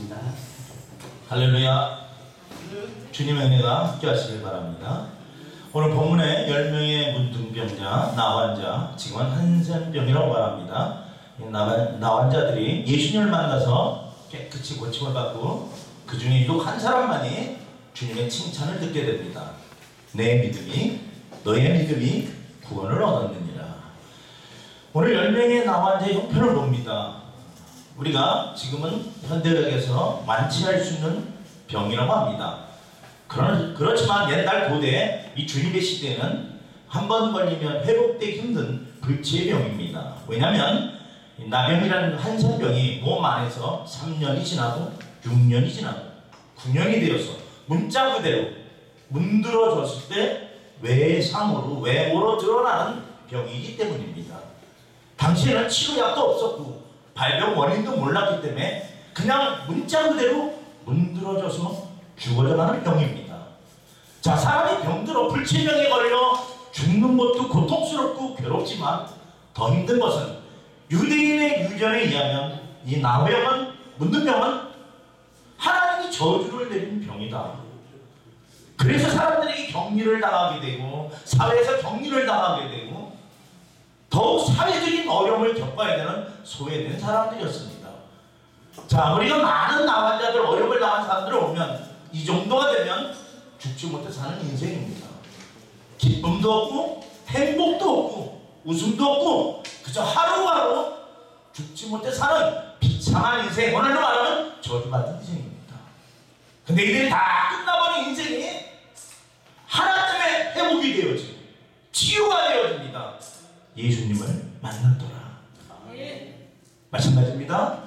하겠습니다. 할렐루야. 주님의 은혜가 함께 하시길 바랍니다. 오늘 본문에 10명의 문둥병자, 나환자, 지금은 한센병이라고 말합니다. 이 나환자들이 예수님을 만나서 깨끗이 고침을 받고 그 중에 유독 한 사람만이 주님의 칭찬을 듣게 됩니다. 내 믿음이, 너의 믿음이 구원을 얻었느니라. 오늘 10명의 나환자의 형편을 봅니다. 우리가 지금은 현대의학에서 완치할 수 있는 병이라고 합니다. 그렇지만 옛날 고대 이 주님의 시대에는 한 번 걸리면 회복되기 힘든 불치의 병입니다. 왜냐하면 나병이라는 한센병이 몸 안에서 3년이 지나고 6년이 지나고 9년이 되어서 문자 그대로 문드러졌을 때 외모로 드러나는 병이기 때문입니다. 당시에는 치료약도 없었고 발병 원인도 몰랐기 때문에 그냥 문자 그대로 문드러져서 죽어져가는 병입니다. 자, 사람이 병들어 불치병에 걸려 죽는 것도 고통스럽고 괴롭지만 더 힘든 것은 유대인의 유전에 의하면 이 나병은, 문둥병은 하나님이 저주를 내린 병이다. 그래서 사람들이 격리를 당하게 되고 사회에서 격리를 당하게 되고 더욱 사회적인 어려움을 겪어야 되는 소외된 사람들이었습니다. 자, 우리가 많은 나환자들, 어려움을 당한 사람들을 보면 이 정도가 되면 죽지 못해 사는 인생입니다. 기쁨도 없고 행복도 없고 웃음도 없고 그저 하루하루 죽지 못해 사는 비참한 인생, 오늘로 말하면 저주받은 인생입니다. 근데 이들이 다 끝나버린 인생이 하나 때문에 회복이 되어지고 치유가 되어집니다. 예수님을 만났더라. 마찬가지입니다.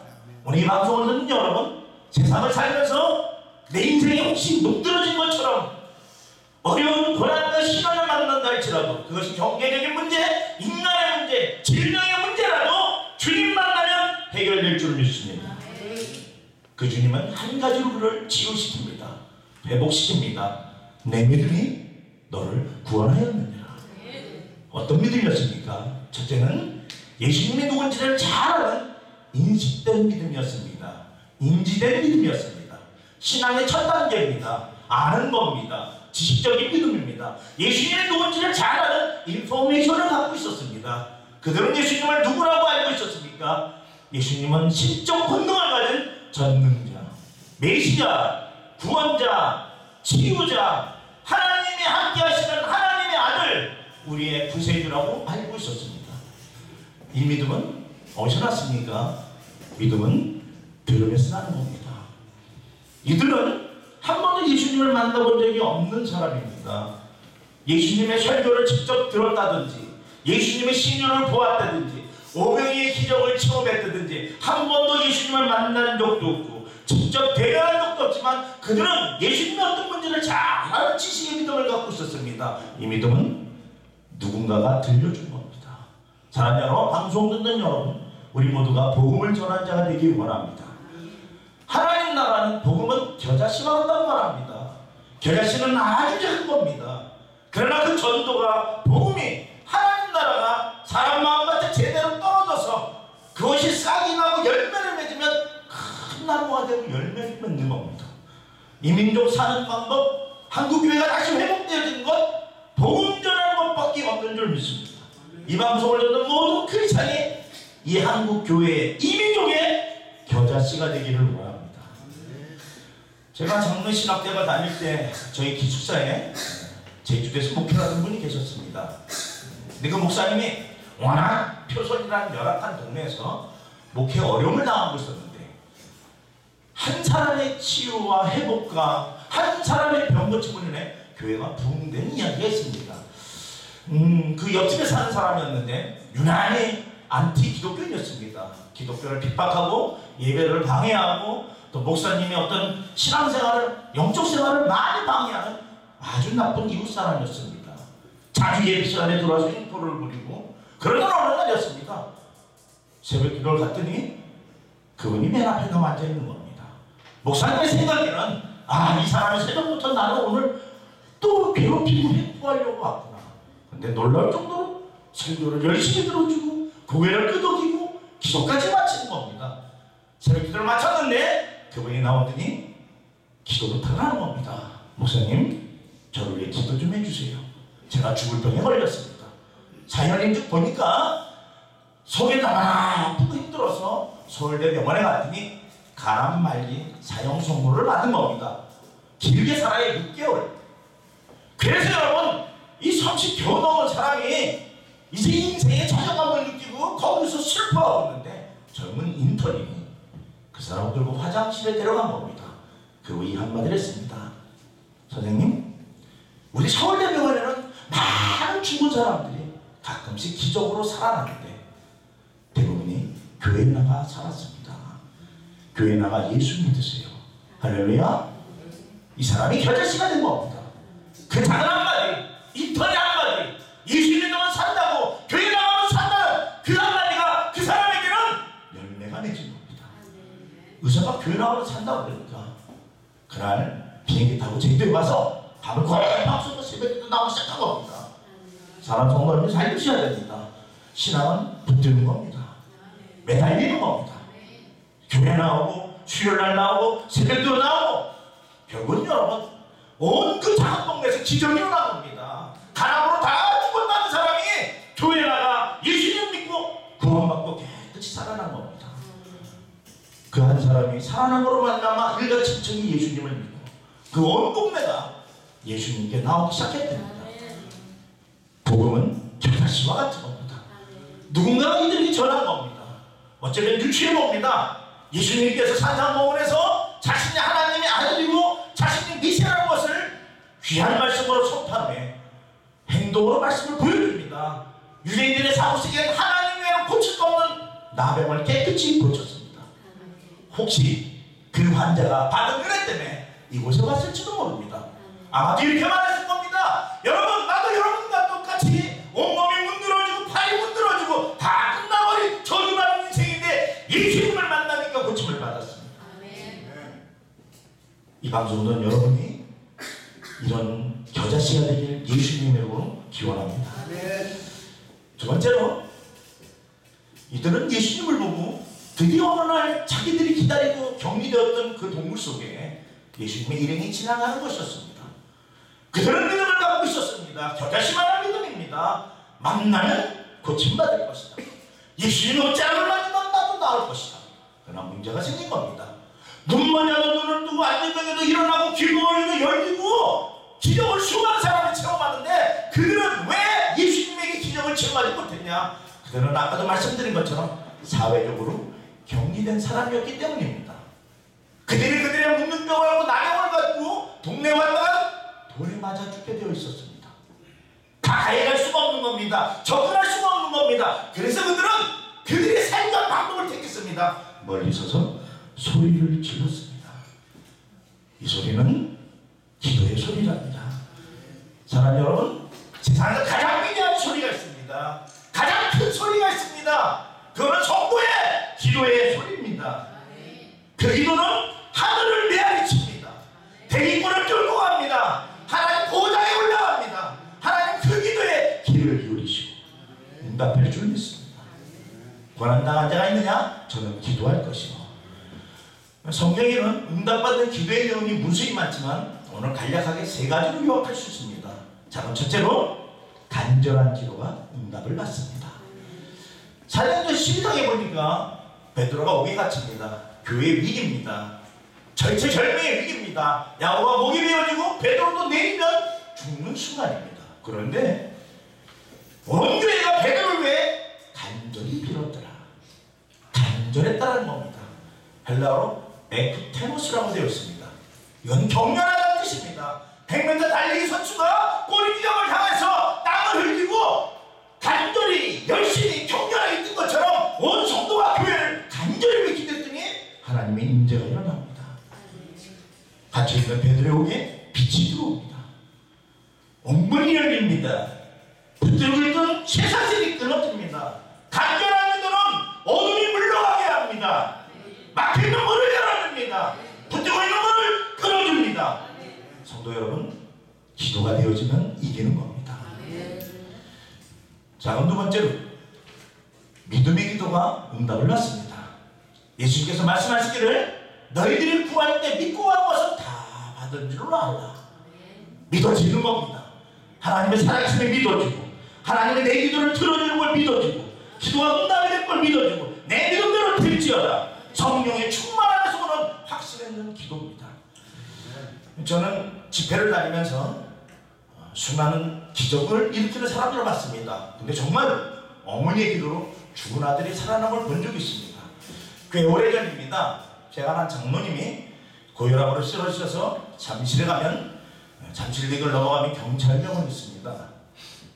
오늘 이 방송을 듣는 여러분, 세상을 살면서 내 인생이 혹시 녹들어진 것처럼 어려운 고난과 시련을 만난다 할지라도 그것이 경제적인 문제, 인간의 문제, 질병의 문제라도 주님 만나면 해결될 줄 믿습니다. 그 주님은 한 가지로 그를 치유시킵니다. 회복시킵니다. 내 믿음이 너를 구원하였느니라. 어떤 믿음이었습니까? 첫째는 예수님이 누군지를 잘 아는 인식된 믿음이었습니다. 인지된 믿음이었습니다. 신앙의 첫 단계입니다. 아는 겁니다. 지식적인 믿음입니다. 예수님이 누군지를 잘 아는 인포메이션을 갖고 있었습니다. 그들은 예수님을 누구라고 알고 있었습니까? 예수님은 신적 본능을 가진 전능자, 메시아, 구원자, 치유자, 하나님이 함께 하시는 하나님의 아들, 우리의 구세주라고 알고 있었습니다. 이 믿음은 어디서 났습니까? 믿음은 들으면서 나는 겁니다. 이들은 한 번도 예수님을 만나본 적이 없는 사람입니다. 예수님의 설교를 직접 들었다든지 예수님의 신유를 보았다든지 오병이의 기적을 체험했다든지 한 번도 예수님을 만난 적도 없고 직접 대면한 적도 없지만 그들은 예수님의 어떤 문제를 잘 아는 지식의 믿음을 갖고 있었습니다. 이 믿음은 누군가가 들려준 겁니다. 사랑하는 여러분, 방송 듣는 여러분, 우리 모두가 복음을 전한 자가 되길 원합니다. 하나님 나라는 복음은 겨자씨와 같다고 말합니다. 겨자씨는 아주 작은 겁니다. 그러나 그 전도가, 복음이, 하나님 나라가 사람 마음밭에 제대로 떨어져서 그것이 싹이 나고 열매를 맺으면 큰 나무가 되고 열매를 맺는 겁니다. 이 민족 사는 방법, 한국교회가 다시 회복되어지는 것, 복음 전하는 것밖에 없는 줄 믿습니다. 이 방송을 듣는 모든 크리스찬이 이 한국교회의, 이 민족의 겨자씨가 되기를 원합니다. 제가 장로신학대가 다닐 때 저희 기숙사에 제주도에서 목회하는 분이 계셨습니다. 근데 그 목사님이 워낙 표선이라는 열악한 동네에서 목회 어려움을 당하고 있었는데 한 사람의 치유와 회복과 한 사람의 병고침을 인해 교회가 부흥되는 이야기가 있습니다. 그 옆집에 사는 사람이었는데 유난히 안티 기독교인이었습니다. 기독교를 핍박하고 예배를 방해하고 또 목사님의 어떤 신앙생활을, 영적 생활을 많이 방해하는 아주 나쁜 이웃 사람이었습니다. 자주 예배 시간에 들어와서 인포를 부리고 그러던 어느 날이었습니다. 새벽 기도를 갔더니 그분이 맨 앞에 가 앉아 있는 겁니다. 목사님의 생각에는 이 사람이 새벽부터 나를 오늘 또 괴롭히고 회포하려고 왔구나. 근데 놀라울 정도로 설교를 열심히 들어주고 고개를 끄덕이고 기도까지 마치는 겁니다. 새벽 기도를 마쳤는데 그분이 나오더니 기도 부탁을 하는 겁니다. 목사님, 저를 위해 기도 좀 해주세요. 제가 죽을 병에 걸렸습니다. 4년인 줄 보니까 속이 너무 아프고 힘들어서 서울대 병원에 갔더니 간암 말기 사형 선고를 받은 겁니다. 길게 살아야 6개월. 그래서 여러분, 이 30 겨우 넘은 사람이 이제 인생의 좌절감을 느끼고 거기서 슬퍼하고 있는데 젊은 인턴이 그 사람을 들고 화장실에 데려간 겁니다. 그리고 이 한마디를 했습니다. 선생님, 우리 서울대병원에는 많은 죽은 사람들이 가끔씩 기적으로 살아나는데 대부분이 교회에 나가 살았습니다. 교회에 나가 예수 믿으세요. 할렐루야. 이 사람이 겨자씨가 된 겁니다. 그 작은 한마디, 인턴의 한마디, 예수 믿으면 산다고, 교회 나가면 산다는 그 한마디가 그 사람에게는 열매가 맺은 겁니다. 의사가 교회 나가면 산다고 그러니까 그날 비행기 타고 제주도에 와서 밥을 거의 쏘고 새벽에도 나오기 시작한 겁니다. 사람 성도는 살려주셔야 됩니다. 신앙은 붙드는 겁니다. 매달리는 겁니다. 교회 나오고 수요일날 나오고 새벽도 나오고 결국은 여러분 온 그 작은 동네에서 기적이 일어난 겁니다. 가난으로 다 죽어가는 사람이 교회 나가 예수님 믿고 구원받고 깨끗이 살아난 겁니다. 그 한 사람이 살아난 거로 만나마 일가천천히 예수님을 믿고 그 온 동네가 예수님께 나오기 시작했답니다. 복음은 겨자씨와 같은 겁니다. 누군가가 이들에게 전한 겁니다. 어쩌면 유치해 봅니다. 예수님께서 산상봉헌에서 자신이 하나님의 아들이고 자신이 미시라는 것을 귀한 말씀으로 선포하며 행동으로 말씀을 보여줍니다. 유대인들의 사고세계는 하나님 외에는 고칠 수 없는 나병을 깨끗이 고쳤습니다. 혹시 그 환자가 받은 은혜 때문에 이곳에 왔을지도 모릅니다. 아마도 이렇게 말했을 겁니다. 여러분, 나도 여러분과 똑같이 온몸이 문드러지고 팔이 문드러지고 다 끝나버린 저주받은 인생인데 예수님을 만나니까 고침을 받았습니다. 이 방송은 여러분이 이런 겨자씨가 되길 예수님으로 기원합니다. 두 번째로 이들은 예수님을 보고 드디어 어느 날 자기들이 기다리고 격리되었던 그 동굴 속에 예수님의 일행이 지나가는 것이었습니다. 그들은 믿음을 갖고 있었습니다. 겨자씨만한 믿음입니다. 만나면 고침받을 것이다. 예수님은 짱을 맞으면 나도 나을 것이다. 그러나 문제가 생긴 겁니다. 눈먼야도 눈을 뜨고 안전병에도 일어나고 길고울도 열리고 기적을 수많은 사람이 체험하는데 그들은 왜 예수님에게 기적을 체험하지 못했냐? 그들은 아까도 말씀드린 것처럼 사회적으로 격리된 사람이었기 때문입니다. 그들이 그들의 묻는 병을 하고 나병을 갖고 동네 왔다가 돌에 맞아 죽게 되어 있었습니다. 가까이 갈 수가 없는 겁니다. 접근할 수가 없는 겁니다. 그래서 그들은 그들의 삶과 방법을 택했습니다. 멀리 서서 소리를 질렀습니다. 이 소리는 기도의 소리랍니다. 사랑하는 여러분, 세상에 가장 위대한 소리가 있습니다. 가장 큰 소리가 있습니다. 그거는 성도의 기도의 소리입니다. 그 기도는 하늘을 메아리칩니다. 대기권을 뚫고 갑니다. 하나님 보좌에 올라갑니다. 하나님 그 기도에 귀를 기울이시고 응답할 줄 믿습니다. 고난당한 자가 있느냐? 저는 기도할 것이요. 성경에는 응답받은 기도의 내용이 무수히 많지만 오늘 간략하게 세 가지로 요약할 수 있습니다. 자, 그럼 첫째로 간절한 기도가 응답을 받습니다. 사도행전 12장에 보니까 베드로가 옥에 갇힙니다. 교회의 위기입니다. 절체절명의 위기입니다. 야고보가 목이 베어지고 베드로도 내리면 죽는 순간입니다. 그런데 온 교회가 베드로를 위해 간절히 빌었더라. 간절했다는 겁니다. 헬라어로 에쿠테노스라고 되어 있습니다. 이건 격렬하다는 뜻입니다. 100m 달리기 선수가 꼬리 지점을 향해서 땀을 흘리고 간절히 열심히 격렬하게 뛴 것처럼 온 성도와 교회를 간절히 외치랬더니 하나님의 임재가 일어납니다. 갇혀있는 베드로의 옥에 빛이 들어옵니다. 옥문이 열립니다. 붙들고 쇠사슬이 끊어집니다. 간절한 믿음은 어둠이 물러가게 합니다. 막혀있는 문을 열어줍니다. 붙들고 있는 문을 끊어줍니다. 성도 여러분, 기도가 되어지면 이기는 겁니다. 자, 그럼 두 번째로 믿음의 기도가 응답을 받습니다. 예수님께서 말씀하시기를 너희들이 구할 때 믿고 하는 것은 다 받은 줄을 알라. 믿어지는 겁니다. 하나님의 살아계심을 믿어주고, 하나님의 내 기도를 들어주는 걸 믿어주고, 기도가 응답이 될 걸 믿어주고, 내 믿음대로 될지어다. 성령의 충만함에서 오는 확신 있는 기도입니다. 저는 집회를 다니면서 수많은 기적을 일으키는 사람들을 봤습니다. 근데 정말 어머니의 기도로 죽은 아들이 살아남을 본 적이 있습니다. 꽤 오래전입니다. 제가 한 장로님이 고혈압으로 쓰러지셔서 잠실에 가면, 잠실역을 넘어가면 경찰병원이 있습니다.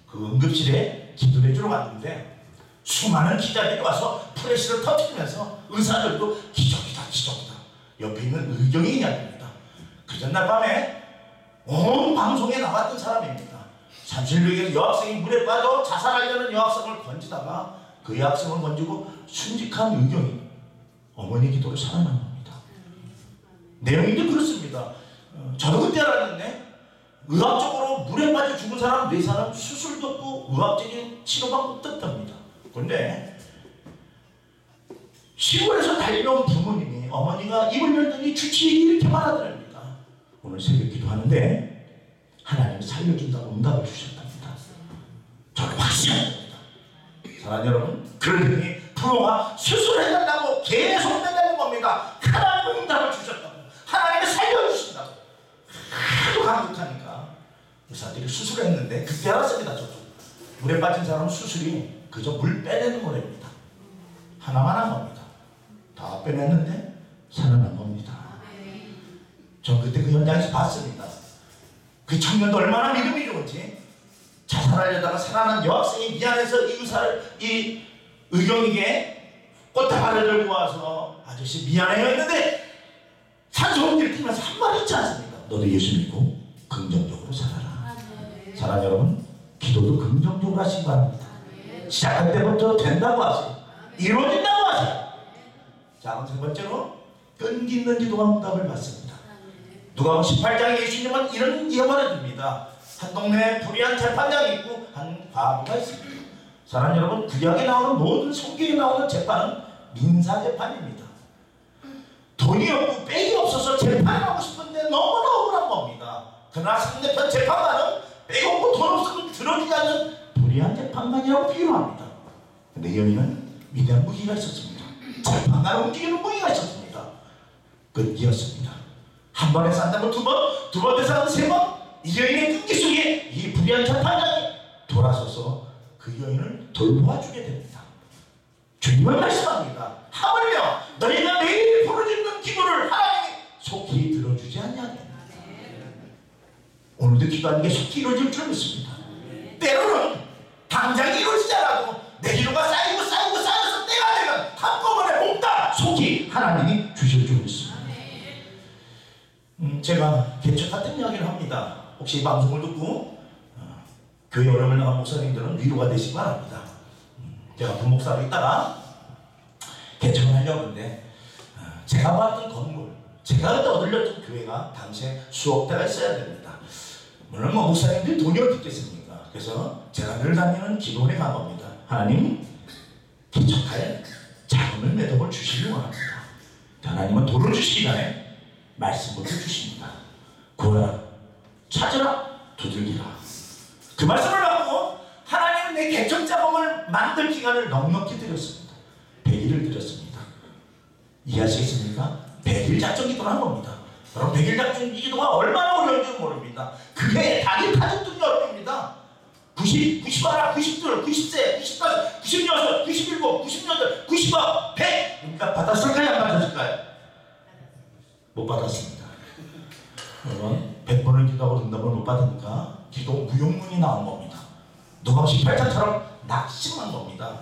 그 응급실에 기도를 해주러 갔는데 수많은 기자들이 와서 프레시를 터뜨리면서 의사들도 기적이다 기적이다, 옆에 있는 의경이 이야기합니다. 그 전날 밤에 온 방송에 나왔던 사람입니다. 잠실역에서 여학생이 물에 빠져 자살하려는 여학생을 건지다가 그 여학생을 건지고 순직한 의경이 어머니 기도로 살아난 겁니다. 내용도 그렇습니다. 저도 그때 알았는데 의학적으로 물에 빠져 죽은 사람 4사람 수술도 없고 의학적인 치료가 없었답니다. 그런데 시골에서 달려온 부모님이, 어머니가 입을 열더니 주치의가 이렇게 말하더랍니다. 오늘 새벽 기도하는데 하나님이 살려준다고 응답을 주셨답니다. 저는 확신합니다. 사랑하는 여러분, 그러더니 부모가 수술해달라고 계속 매달린 겁니다. 하나님이 응답을 주셨다고, 하나님이 살려주신다고. 하도 강력하니까 의사들이 수술했는데 그때 알았습니다. 저도 물에 빠진 사람은 수술이 그저 물 빼내는 거랍니다. 하나만 한 겁니다. 다 빼냈는데 살아난 겁니다. 전 그때 그 현장에서 봤습니다. 그 청년도 얼마나 믿음이 좋은지, 자살하려다가 살아난 여학생이 미안해서 이 의경에게 꽃다발을 들고 와서 아저씨 미안해요 했는데 산소호흡기를 뛰면서 한 말 있지 않습니까? 너도 예수 믿고 긍정적으로 살아라. 사랑하는 여러분, 기도도 긍정적으로 하시기 바랍니다. 시작할 때부터 된다고 하세요. 이루어진다고 하세요. 자, 세 번째로 끈기 있는 기도가 응답을 받습니다. 누가복음 18장에 예수님은 이런 예언을 해줍니다. 한 동네에 불의한 재판장이 있고 한 과부가 있습니다. 사랑하는 여러분, 구약에 나오는 모든 성경에 나오는 재판은 민사재판입니다. 돈이 없고 빽이 없어서 재판하고 싶은데 너무나 억울한 겁니다. 그러나 상대편 재판관은 빽 없고 돈 없으면 들어주지 않는 불의한 재판관이라고 비유합니다. 근데 여인은 위대한 무기가 있었습니다. 재판관을 움직이는 무기가 있었습니다. 끈기였습니다. 한 번에 산다면 두 번, 두 번 돼서 세 번, 이 여인의 끈기 속에 이 불의한 재판관이 돌아서서 그 여인을 돌보아주게 됩니다. 주님은 말씀합니다. 하물며 너희가 매일 부르짖는 기도를 하나님이 속히 들어주지 않냐고. 오늘도 기도하는 게 속히 이루어질 줄 믿습니다. 때로는 당장 이루어지지 않아도 내 기도가 쌓여서 때가 되면 한꺼번에 몽땅 속히 하나님이 주실 줄 믿습니다. 제가 개척 같은 이야기를 합니다. 혹시 이 방송을 듣고 교회 어려움을 나간 목사님들은 위로가 되시기 바랍니다. 제가 부목사로 있다가 개척을 하려고 하는데 제가 봤던 건물, 제가 그때 얻으려던 교회가 당시에 수억 대가 있어야 됩니다. 물론 목사님들이 돈이 어디 있겠습니까? 그래서 제가 늘 다니는 기도원에 간 겁니다. 하나님, 개척할 자금을 몇 억을 주시기 원합니다. 하나님은 돈을 주시기 전에 말씀부터 주십니다. 구하라, 찾으라, 두들기라. 그 말씀을 받고 하나님은 내 개척 자금을 만들 기간을 넉넉히 드렸습니다. 100일을 드렸습니다. 이해하시겠습니까? 100일 작정 기도를 한 겁니다. 여러분, 100일 작정 기도가 얼마나 어려운지 모릅니다. 그게 단일 가족들이 어렵습니다. 90, 91, 92, 90세, 98, 96, 97, 98, 99, 100 응답 받았을까요? 안 받았을까요? 못 받았습니다. 여러분, 100번을 기도하고 응답을 못 받으니까 기도 무용문이 나온 겁니다. 누가 18장처럼 낙심한 겁니다.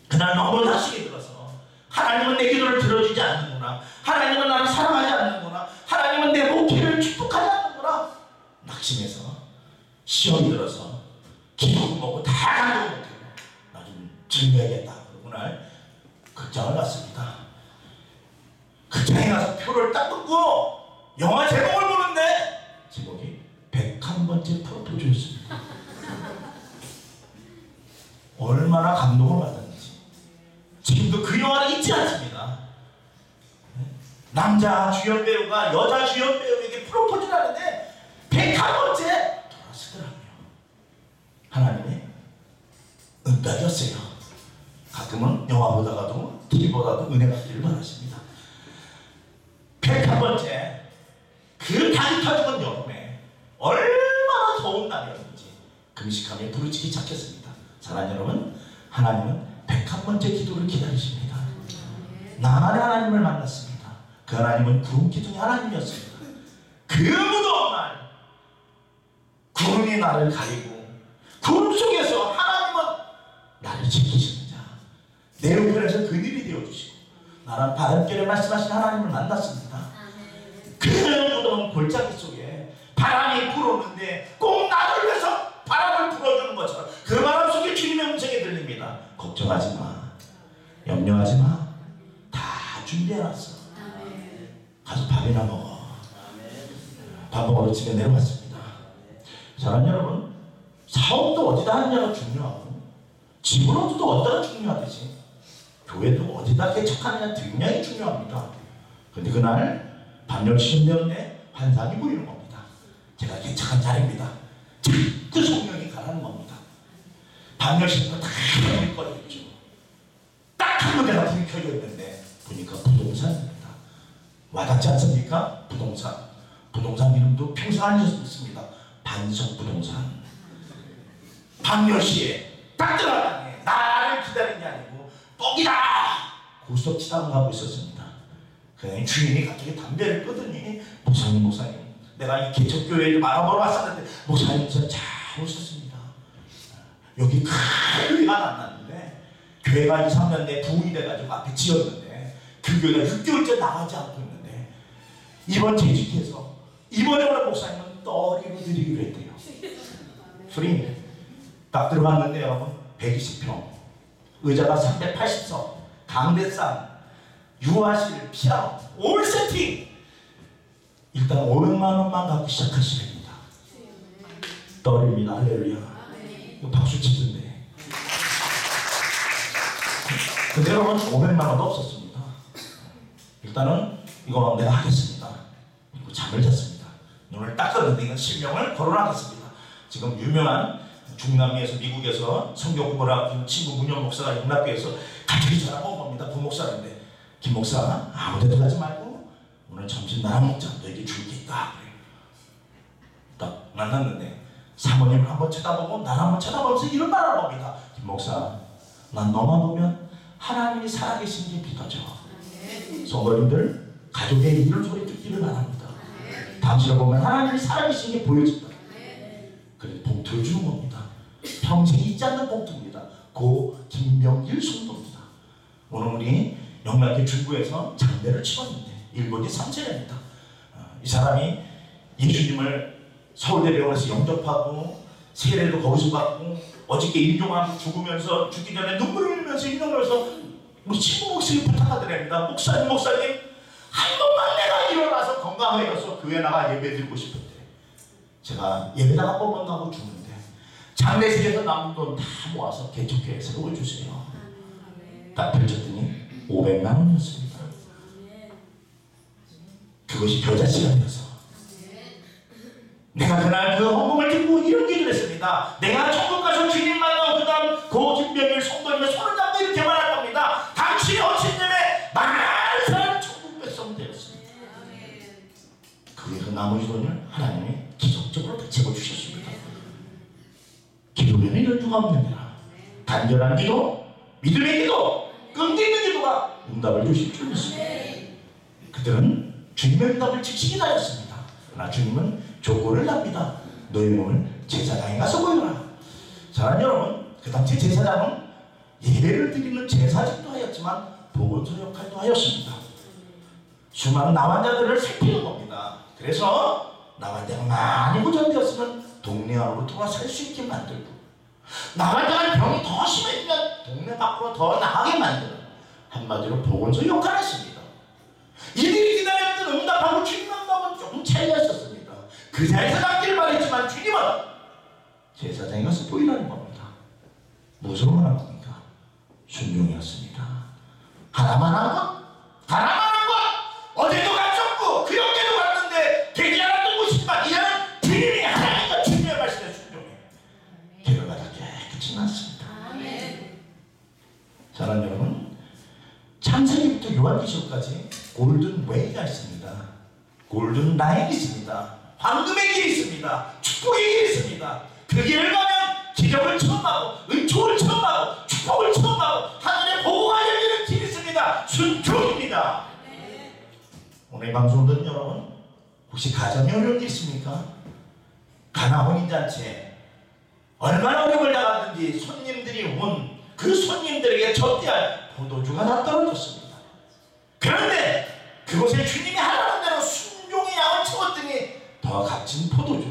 그날 너무 낙심이 들어서 하나님은 내 기도를 들어주지 않는구나, 하나님은 나를 사랑하지 않는구나, 하나님은 내 목회를 축복하지 않는구나, 낙심해서 시험이 들어서 기도도 먹고 다 간도 못하고 나 좀 즐겨야겠다. 그러고 날 극장을 갔습니다. 극장에 가서 표를 딱 끊고 영화 제목을 보는데 제목이 101번째 프로포즈였습니다. 얼마나 감동을 받았는지 지금도 그 영화를 잊지 않습니다. 남자 주연 배우가 여자 주연 배우에게 프로포즈를 하는데 101번째 돌아서더라고요. 하나님의 은덕이었어요. 가끔은 영화 보다가도 TV 보다도 은혜 받기를 바라십니다. 101번째 그 달이 터지는 여름에 얼마나 더운 날이었는지 금식하며 부르짖기 시작했습니다. 사랑하는 여러분, 하나님은 101번째 기도를 기다리십니다. 나만의 하나님을 만났습니다. 그 하나님은 구름 기둥의 하나님이었습니다. 그 무더운 날 구름이 나를 가리고 구름 속에서 하나님은 나를 지키시는 자, 내 우편에서 그늘이 되어주시고 나랑 바람결에 말씀하신 하나님을 만났습니다. 그 무더운 골짜기 속에 바람이 불어오는데 꼭 나를 위해서 바람을 불어주는 것처럼 그 바람 속에 주님의 음성이 들립니다. 걱정하지 마, 염려하지 마, 다 준비해놨어. 가서 밥이나 먹어. 밥 먹으러 집에 내려왔습니다. 사랑하는 여러분, 사업도 어디다 하느냐가 중요하고 집으로도 어디다 중요하듯이 교회도 어디다 개척하느냐 굉장히 중요합니다. 근데 그날 밤 10시 되었는데 환상이 보이는 겁니다. 제가 개척한 자리입니다. 자꾸 성령이 가라는 겁니다. 밤 10시부터 다 불이 꺼졌죠. 딱 한 군데가 불이 켜져 있는데 보니까 부동산입니다. 와닿지 않습니까? 부동산 이름도 평생 안 잊었습니다. 반석부동산. 밤 10시에 딱 들어가니 나를 기다리는 게 아니고 뻑이다! 고스톱 치다가 가고 있었습니다. 그냥 주인이 갑자기 담배를 끄더니 목사님 내가 이 개척교회를 말아보러 왔었는데 목사님 잘 오셨습니다. 여기 큰 교회가 났는데 교회가 2, 3년 내에 부흥이 돼가지고 앞에 지었는데 그 교회가 6개월째 나가지 않고 있는데 이번 재직해서 이번에 오는 목사님은 떠리로 드리기로 했대요. 소리 딱 들어갔는데 여러분 120평 의자가 380석 강대상 유아실 피아노 올 세팅 일단 500만 원만 갖고 시작하시면 됩니다. 떨립니다. 할렐루야. 이거 박수 치던데. 근데 여러분 500만 원도 없었습니다. 일단은 이거 내가 하겠습니다. 그리고 잠을 잤습니다. 눈을 딱 떴는데 이건 실명을 거론하겠습니다. 지금 유명한 중남미에서 미국에서 성경 공부를 하는 친구 문영 목사가 영락교에서 갑자기 전화가 온 겁니다. 부목사인데 김 목사 아무 데도 가지 말고 오늘 점심 나랑 먹자. 너에게 줄 게 있다. 그래요. 딱 만났는데 사모님을 한번 쳐다보고 나를 한번 쳐다보면서 이런 말을 합니다. 김 목사, 난 너만 보면 하나님이 살아계신 게 믿어져. 성도님들 가족의 이런 소리 듣기를 바랍니다. 당신을 보면 하나님이 살아계신 게 보여진다. 그래서 봉투를 주는 겁니다. 평생 잊지 않는 봉투입니다. 고 김명길 성도입니다. 오늘 우리 영락교 중부에서 장례를 치렀는데 일본이 3세례입니다. 이 사람이 예수님을 서울대병원에서 영접하고 세례도 거기서 받고 어저께 임종하고 죽으면서 죽기 전에 눈물을 흘리면서 임종하면서 우리 친구 목사님 부탁하더랍니다. 목사님 한 번만 내가 일어나서 건강해져서 교회 나가 예배 드리고 싶은데 제가 예배당 한 번만 가고 죽는데 장례식에서 남은 돈 다 모아서 개척교회 세워주세요. 딱 펼쳤더니 500만 원이었습니다. 그것이 겨자씨가 되어서 내가 그날 그 헌금을 듣고 이런 기도를 했습니다. 내가 천국 가서 주님 만나고 그 다음 고 김병일 성도님의 손을 잡고 이렇게 말할 겁니다. 당신의 헌신 때문에 많은 사람이 천국 백성 되었습니다. 그 나머지 돈을 하나님이 기적적으로 배채워 주셨습니다. 기도에는 이런 수가 없느니라. 간절한 기도, 믿음의 기도, 끈기 있는 기도가 응답을 주실 줄 믿습니다. 그들은 주님의 응답을 즉시 기다렸습니다. 그러나 주님은 조건을 납니다. 너희 몸을 제사장에 가서 보여라. 사랑하는 여러분, 그 당시 제사장은 예배를 드리는 제사직도 하였지만 보건소 역할도 하였습니다. 수많은 나환자들을 살피는 겁니다. 그래서 나환자가 많이 고전되었으면 동네 안으로 돌아 살 수 있게 만들고 나환자가 병이 더 심해지면 동네 밖으로 더 나가게 만드는 한마디로 보건소 역할을 했습니다. 이들이 기다렸던 응답하고 주님 응답은 조금 차이가 있었습니다. 그 자리에서 낫기를 바랬지만 주님은 제사장에 가서 보이라는 겁니다. 무엇으로 말한 겁니까? 순종이었습니다. 하나만 하는 것, 하나만 하는 것, 어제도 오른쪽까지 골든 웨이가 있습니다. 골든 라인이 있습니다. 황금의 길이 있습니다. 축복의 길이 있습니다. 그 길을 가면 기적을 처음 하고 은총을 처음 하고 축복을 처음 하고 하늘의 보고가 열리는 길이 있습니다. 순종입니다. 오늘 방송 듣는 여러분, 혹시 가정이 어려운 게 있습니까? 가나 혼인잔치에 얼마나 어려움을 당하든지 손님들이 온 그 손님들에게 접대할 포도주가 다 떨어졌습니다. 그런데 그곳에 주님이 하라는 대로 순종의 양을 채웠더니 더 값진 포도주,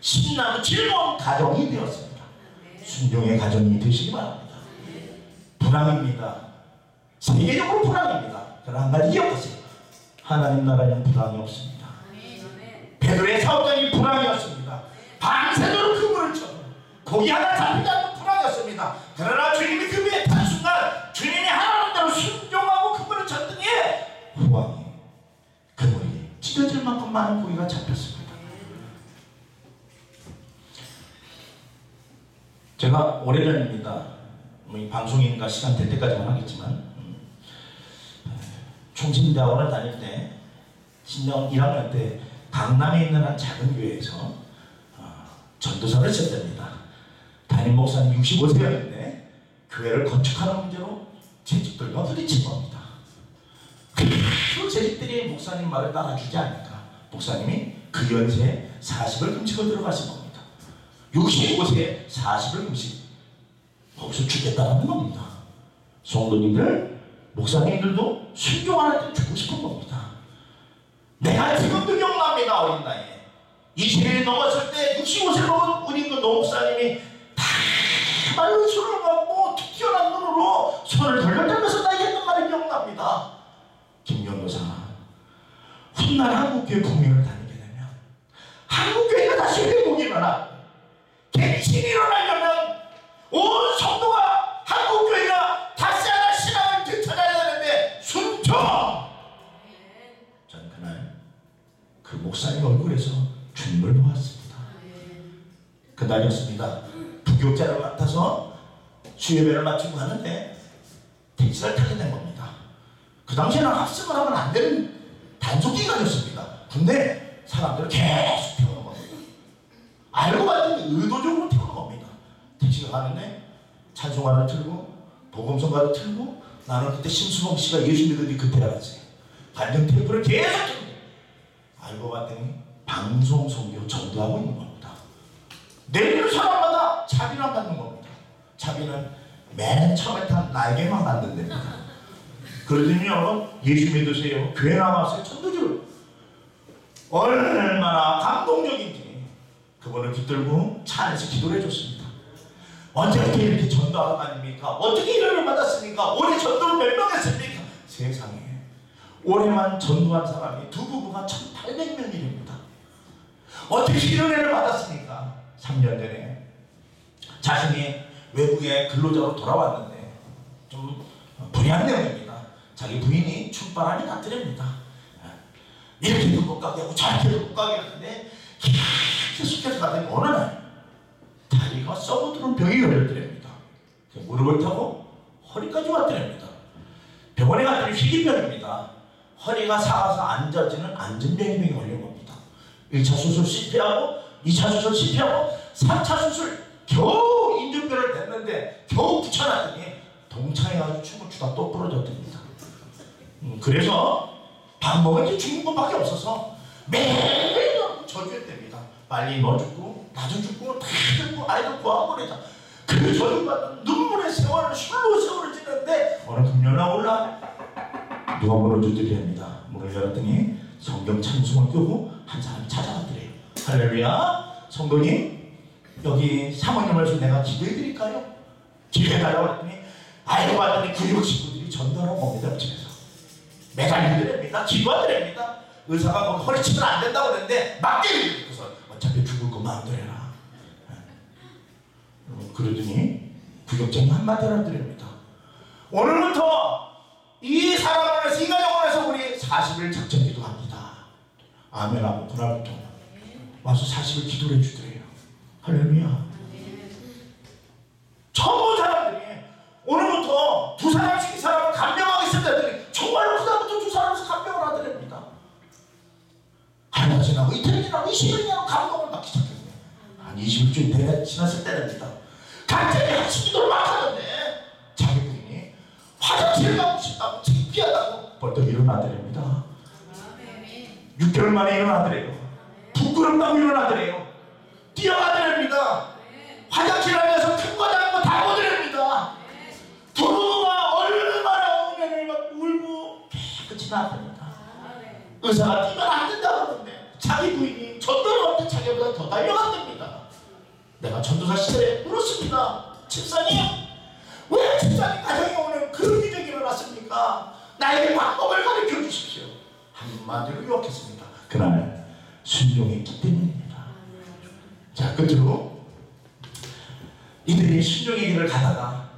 신나고 즐거운 가정이 되었습니다. 순종의 가정이 되시기 바랍니다. 불황입니다. 세계적으로 불황입니다. 그러나 한 가지 기억하세요. 하나님 나라에는 불황이 없습니다. 베드로의 사업장이 불황이었습니다. 밤새도록 그물을 쳐 고기 하나 잡히지 않는 불황이었습니다. 그러나 주님이 그 위에 탄 순간 주님이 하라는 대로 순종하고 그물을 쳤더니 후왕이 그물이 찢어질 만큼 많은 고기가 잡혔습니다. 제가 오래전입니다. 이 방송이니까 시간 될 때까지만 하겠지만 총신대학원을 다닐 때 신대원 1학년 때 강남에 있는 한 작은 교회에서 전도사를 했었답니다. 담임 목사님 65세였는데 교회를 건축하는 문제로 재직들과 부딪힌 겁니다. 그 재직들이 목사님 말을 따라주지 않으니까 목사님이 그 연세에 40을 금식을 들어가신 겁니다. 65세에 40을 금식 거기서 죽겠다는 겁니다. 성도님들, 목사님들도 순종하는 데 죽고 싶은 겁니다. 내가 지금도 기억납니다. 어린 나이에 20일이 넘었을 때 65세를 먹은 우리 그 노목사님이 다 마른 손을 갖고 툭 튀어나온 눈으로 손을 덜덜덜면서 나에게 했던 말이 기억납니다. 김연도사, 훗날 한국교회 분명을 다니게 되면 한국교회가 다시 회복이 일어나 갱신이 일어나려면 온 성도가 한국교회가 다시 하나 신앙을 되찾아야 되는데 순종! 전 그날 그 목사님 얼굴에서 주님을 보았습니다. 그날이었습니다. 부교육자를 맡아서 수요배를 마치고 하는데 택시를 타게 된 겁니다. 그 당시에는 합승을 하면 안 되는 단속 기간이었습니다. 근데 사람들을 계속 태우는 겁니다. 알고 봤더니 의도적으로 태우는 겁니다. 택시가 가는데 찬송가를 틀고 복음성가를 틀고 나는 그때 심수봉 씨가 예수 믿으니 그때 알았어요. 반등 테이프를 계속 틀고 알고 봤더니 방송 선교 전도하고 있는 겁니다. 내리는 사람마다 자비를 받는 겁니다. 자비는 맨 처음에 탄 나에게만 만든답니다. 그러더니 여러분 예수 믿으세요. 교회 나와서 전도주를 얼마나 감동적인지 그분을 붙들고 차 안에서 기도를 해줬습니다. 언제부터 이렇게 전도하는 거 아닙니까? 어떻게 이름을 받았습니까? 올해 전도를 몇 명 했습니까? 세상에 올해만 전도한 사람이 두 부부가 1800명입니다. 어떻게 이런 애를 받았습니까? 3년 전에 자신이 외국에 근로자로 돌아왔는데 좀 불의한 내용입니다. 자기 부인이 출발하니 났더랍니다. 이렇게 불꽃 가게 하고 저렇게 불꽃 가게 하는데 계속해서 가더니 어느 날 다리가 썩어들은 병이 걸렸더랍니다. 무릎을 타고 허리까지 왔더랍니다. 병원에 갔더니 희귀병입니다. 허리가 사가서 앉아지는 안전병이 걸린 겁니다. 1차 수술 실패하고 2차 수술 실패하고 3차 수술 겨우 인중뼈를 냈는데 겨우 붙여놨더니 동창회가지고 춤을 추다 또 부러졌답니다. 그래서 밥 먹은 지 죽는 것밖에 없어서 매일 저주했답니다. 빨리 너 죽고 나도 죽고 다 죽고 아이도 구하고 그러자. 그 저주받은 눈물의 세월을 술로 세월을 지냈는데 어느 금요일날 올라 누가 문을 두드립니다. 문을 열었더니 성경 찬송을 끄고 한 사람이 찾아왔더래요. 할렐루야, 성도님 여기 사모님을 내가 기도해드릴까요? 기도해달라고 했더니 알고 봤더니 구육 친구들이 전도하러 옵니다. 집에서 매달리더랍니다. 기도하더랍니다. 의사가 거기 허리 치면 안 된다고 그랬는데 맞게 그래서 어차피 죽을 거 마음대로 해라. 그러더니 구역장이 한마디를 하더랍니다. 오늘부터 이 사람을 위해서 이 가정을 위해서 우리 40일 작전 기도합니다. 아멘하고 그날부터 와서 40일 기도를 해주더래요. 할렐루야. 처음 사람들이 오늘부터 두 사람씩 이 사람을 간병하겠습니다 했더니 정말로 그 다음부터 두 사람 한 20일 대가 지났을 때랍니다. 갑자기 한숨이 막 하는데 자기 부인이 화장실 가고 싶다고 창피하다고 벌떡 일어나더랍니다. 6개월 만에 일어나더래요. 부끄럽다고 일어나더래요. 뛰어가더랍니다. 화장실 안에서 큰거 작은 거 다 보더랍니다. 부부가 얼마나 은혜를 받고 울고 깨끗이 나왔답니다. 의사가 뛰면 안 된다고 그러는데 자기 부인이 전도사한테 자기보다 더 달려갔답니다. 내가 전도사 시절에 물었습니다. 집사님, 왜 집사님 가정에 오는 그런 기적이 일어났습니까? 나에게 방법을 가르쳐 주십시오. 한마디로 유혹했습니다. 그날 순종했기 때문입니다. 자, 끝으로 이들이 순종의 길을 가다가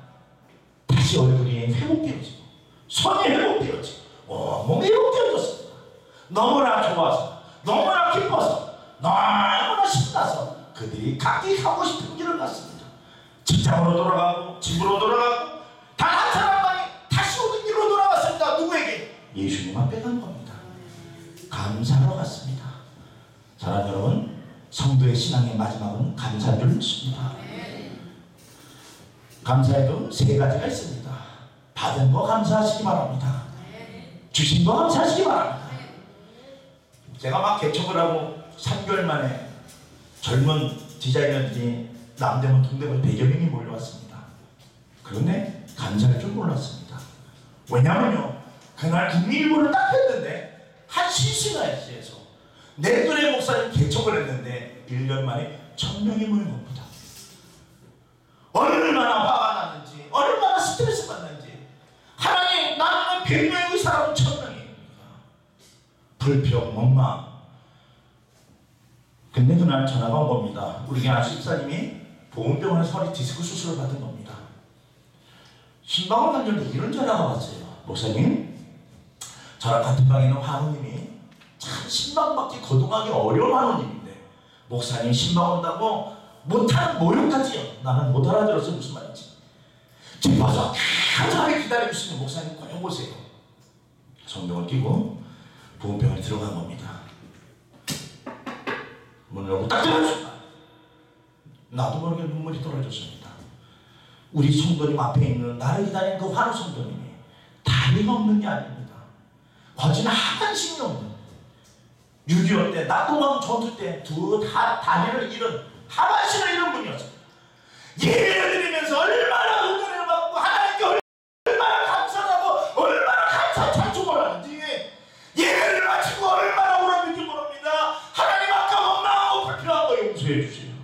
다시 얼굴이 회복되어지고 손이 회복되어지고 몸이 회복되어졌습니다. 너무나 좋아서 너무나 기뻐서 너무나 신나서 그들이 각기 가고 싶은 길을 갔습니다. 직장으로 돌아가고 집으로 돌아가고 단 한 사람만이 다시 오는 길로 돌아왔습니다. 누구에게? 예수님 앞에 간 겁니다. 감사로 갔습니다. 사랑하는 여러분, 성도의 신앙의 마지막은 감사인 줄 믿습니다. 감사에도 세 가지가 있습니다. 받은 거 감사하시기 바랍니다. 주신 거 감사하시기 바랍니다. 제가 막 개척을 하고 3개월 만에 젊은 디자이너들이 남대문 동대문 100여 명이 몰려왔습니다. 그런데 감사할 줄 몰랐습니다. 왜냐면요, 그날 국민일보를 딱 했는데 한 실시간에서 내 또래 목사님 개척을 했는데 1년 만에 1000명이 모인 겁니다. 얼마나 화가 났는지, 얼마나 스트레스 받는지. 하나님, 나는 100명의 사람은 1000명입니다. 불평, 원망. 근데 그날 전화가 온 겁니다. 우리 교회 집사님이 보험병원에서 허리 디스크 수술을 받은 겁니다. 신방을 갔는데 이런 전화가 왔어요. 목사님, 저랑 같은 방에 있는 환우님이 참 신방받기 거동하기 어려운 환우님인데 목사님 신방 온다고 못하는 모욕하지요. 나는 못 알아들었어. 무슨 말인지. 기뻐서 간절하게 기다리고 있으면 목사님 꼭 오세요. 성경을 끼고 보험병원에 들어간 겁니다. 문을 열고 딱 들어갔습니다. 나도 모르게 눈물이 떨어졌습니다. 우리 성도님 앞에 있는 나를 기다리는 그 환우 성도님이 다리가 없는 게 아닙니다. 거지는 하반신이 없는 6.25 때 낙동강 전투 때 다리를 잃은 하반신을 잃은 분이었습니다. 예배를 드리면서 얼마나 은혜를 받고 하나님께 얼마나 감사하고 얼마나 감사 찬송을 하는지 예배를 마치고 얼마나 울었는지 모릅니다. 하나님 아까 원망하고 불평한 거 용서해 주세요.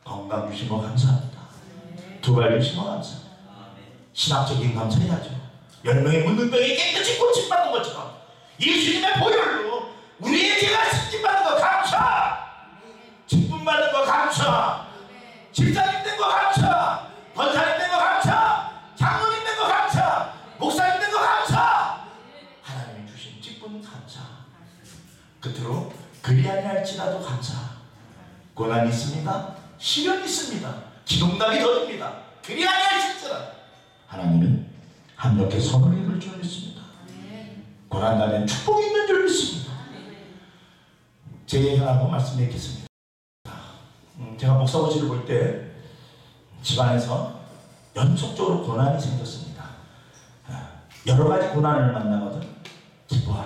건강 주신 거 감사합니다. 두 발 주신 거 감사합니다. 신학적인 감사해야죠. 10명의 문둥병이 깨끗이 고침받는 것처럼 예수님의 보혈로 우리의 죄가 씻김받는 거 감사! 직분받는 거 감사! 집사님 된 거 감사! 권사님 된 거 감사! 장로님 된 거 감사! 목사님 된 거 감사! 하나님이 주신 직분 감사. 끝으로 그리 아니할지라도 감사. 고난이 있습니다. 시련이 있습니다. 기동감이 더딥니다. 그리 아니할지라도 하나님은 함께 선을 이룰 줄 믿습니다. 고난날엔 축복이 있는 줄 믿습니다. 제 얘기하고 말씀드리겠습니다. 제가 목사고시를 볼 때 집안에서 연속적으로 고난이 생겼습니다. 여러 가지 고난을 만나거든 기뻐하라.